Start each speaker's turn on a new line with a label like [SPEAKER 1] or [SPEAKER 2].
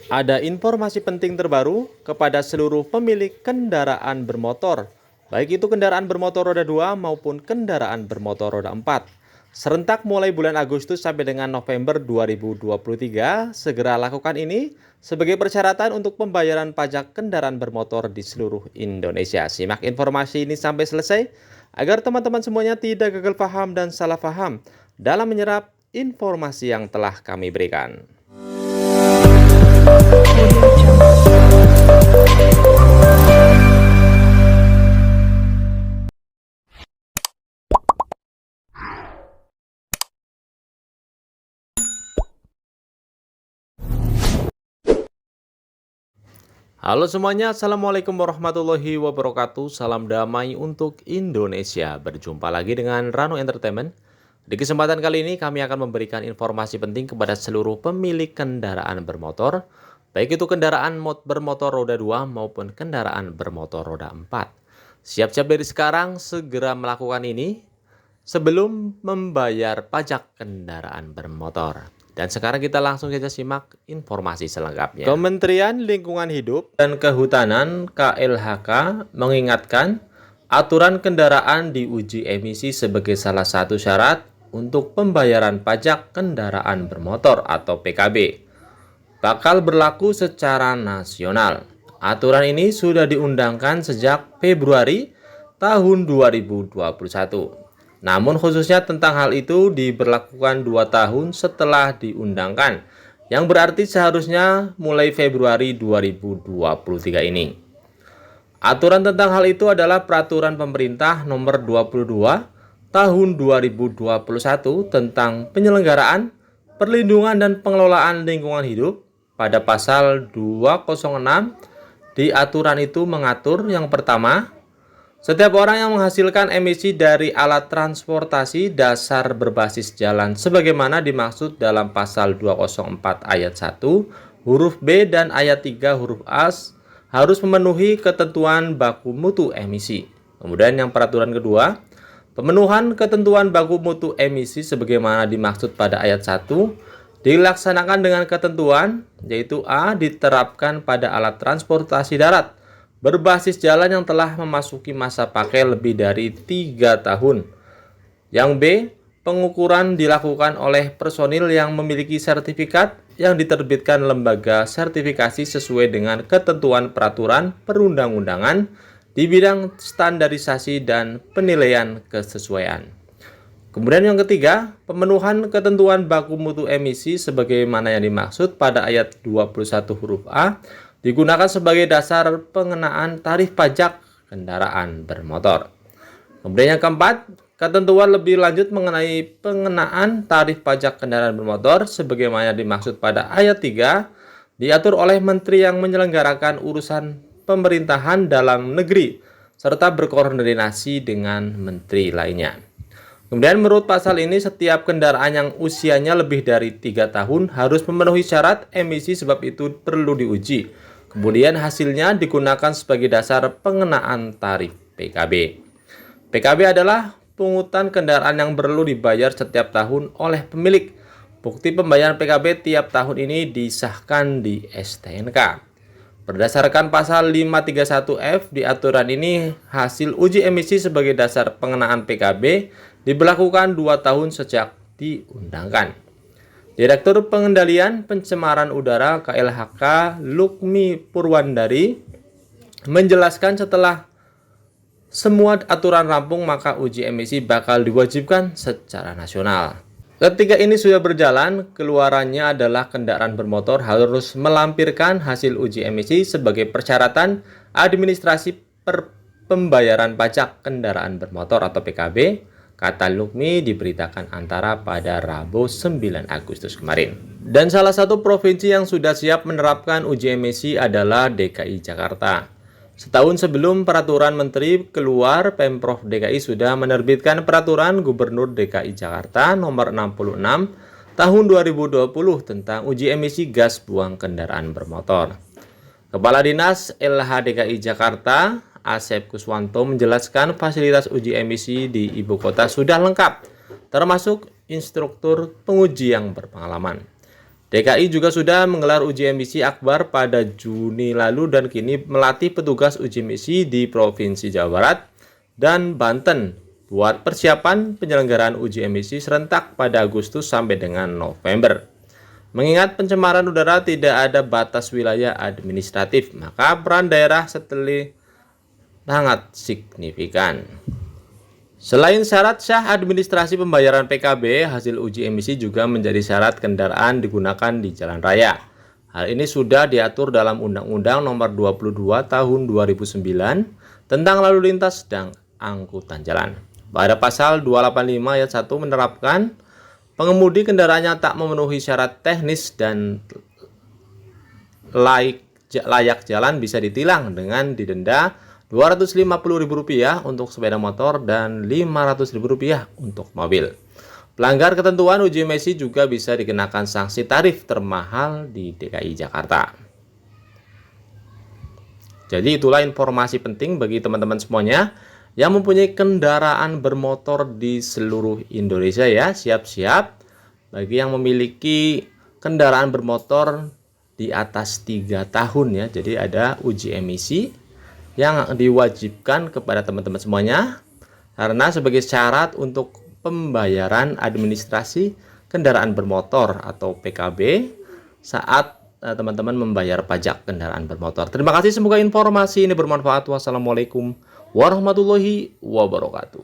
[SPEAKER 1] Ada informasi penting terbaru kepada seluruh pemilik kendaraan bermotor, baik itu kendaraan bermotor roda 2 maupun kendaraan bermotor roda 4. Serentak mulai bulan Agustus sampai dengan November 2023, segera lakukan ini sebagai persyaratan untuk pembayaran pajak kendaraan bermotor di seluruh Indonesia. Simak informasi ini sampai selesai agar teman-teman semuanya tidak gagal paham dan salah paham dalam menyerap informasi yang telah kami berikan. Halo semuanya, Assalamualaikum warahmatullahi wabarakatuh. Salam damai untuk Indonesia. Berjumpa lagi dengan Rano Entertainment. Di kesempatan kali ini kami akan memberikan informasi penting kepada seluruh pemilik kendaraan bermotor, baik itu kendaraan bermotor roda 2 maupun kendaraan bermotor roda 4. Siap-siap dari sekarang segera melakukan ini sebelum membayar pajak kendaraan bermotor. Dan sekarang kita langsung saja simak informasi selengkapnya. Kementerian Lingkungan Hidup dan Kehutanan (KLHK) mengingatkan aturan kendaraan diuji emisi sebagai salah satu syarat untuk pembayaran pajak kendaraan bermotor atau PKB. Bakal berlaku secara nasional. Aturan ini sudah diundangkan sejak Februari tahun 2021. Namun khususnya tentang hal itu diberlakukan 2 tahun setelah diundangkan, yang berarti seharusnya mulai Februari 2023 ini. Aturan tentang hal itu adalah Peraturan Pemerintah Nomor 22 Tahun 2021 tentang penyelenggaraan, perlindungan dan pengelolaan lingkungan hidup. Pada pasal 206 di aturan itu mengatur yang pertama, setiap orang yang menghasilkan emisi dari alat transportasi dasar berbasis jalan sebagaimana dimaksud dalam pasal 204 ayat 1 huruf B dan ayat 3 huruf A harus memenuhi ketentuan baku mutu emisi. Kemudian yang peraturan kedua, pemenuhan ketentuan baku mutu emisi sebagaimana dimaksud pada ayat 1 dilaksanakan dengan ketentuan, yaitu A. diterapkan pada alat transportasi darat berbasis jalan yang telah memasuki masa pakai lebih dari 3 tahun. Yang B. Pengukuran dilakukan oleh personil yang memiliki sertifikat yang diterbitkan lembaga sertifikasi sesuai dengan ketentuan peraturan perundang-undangan di bidang standarisasi dan penilaian kesesuaian. Kemudian yang ketiga, pemenuhan ketentuan baku mutu emisi sebagaimana yang dimaksud pada ayat 21 huruf A digunakan sebagai dasar pengenaan tarif pajak kendaraan bermotor. Kemudian yang keempat, ketentuan lebih lanjut mengenai pengenaan tarif pajak kendaraan bermotor sebagaimana dimaksud pada ayat 3 diatur oleh Menteri yang menyelenggarakan urusan pemerintahan dalam negeri serta berkoordinasi dengan menteri lainnya. Kemudian menurut pasal ini setiap kendaraan yang usianya lebih dari 3 tahun harus memenuhi syarat emisi, sebab itu perlu diuji. Kemudian hasilnya digunakan sebagai dasar pengenaan tarif PKB. PKB adalah pungutan kendaraan yang perlu dibayar setiap tahun oleh pemilik. Bukti pembayaran PKB tiap tahun ini disahkan di STNK. Berdasarkan pasal 531F di aturan ini, hasil uji emisi sebagai dasar pengenaan PKB diberlakukan 2 tahun sejak diundangkan. Direktur Pengendalian Pencemaran Udara KLHK Lukmi Purwandari menjelaskan setelah semua aturan rampung maka uji emisi bakal diwajibkan secara nasional. Ketika ini sudah berjalan, keluarannya adalah kendaraan bermotor harus melampirkan hasil uji emisi sebagai persyaratan administrasi pembayaran pajak kendaraan bermotor atau PKB, kata Lukmi diberitakan Antara pada Rabu 9 Agustus kemarin. Dan salah satu provinsi yang sudah siap menerapkan uji emisi adalah DKI Jakarta. Setahun sebelum peraturan menteri keluar, Pemprov DKI sudah menerbitkan peraturan Gubernur DKI Jakarta nomor 66 tahun 2020 tentang uji emisi gas buang kendaraan bermotor. Kepala Dinas LH DKI Jakarta, Asep Kuswanto, menjelaskan fasilitas uji emisi di ibu kota sudah lengkap, termasuk instruktur penguji yang berpengalaman. DKI juga sudah menggelar uji emisi akbar pada Juni lalu dan kini melatih petugas uji emisi di Provinsi Jawa Barat dan Banten buat persiapan penyelenggaraan uji emisi serentak pada Agustus sampai dengan November. Mengingat pencemaran udara tidak ada batas wilayah administratif, maka peran daerah sangat signifikan. Selain syarat sah administrasi pembayaran PKB, hasil uji emisi juga menjadi syarat kendaraan digunakan di jalan raya. Hal ini sudah diatur dalam Undang-Undang Nomor 22 Tahun 2009 tentang lalu lintas dan angkutan jalan. Pada pasal 285 ayat 1 menerapkan pengemudi kendaraannya tak memenuhi syarat teknis dan layak jalan bisa ditilang dengan didenda Rp250.000 untuk sepeda motor dan Rp500.000 untuk mobil. Pelanggar ketentuan uji emisi juga bisa dikenakan sanksi tarif termahal di DKI Jakarta. Jadi itulah informasi penting bagi teman-teman semuanya yang mempunyai kendaraan bermotor di seluruh Indonesia ya. Siap-siap bagi yang memiliki kendaraan bermotor di atas 3 tahun ya. Jadi ada uji emisi yang diwajibkan kepada teman-teman semuanya karena sebagai syarat untuk pembayaran administrasi kendaraan bermotor atau PKB saat teman-teman membayar pajak kendaraan bermotor. Terima kasih, semoga informasi ini bermanfaat. Wassalamualaikum warahmatullahi wabarakatuh.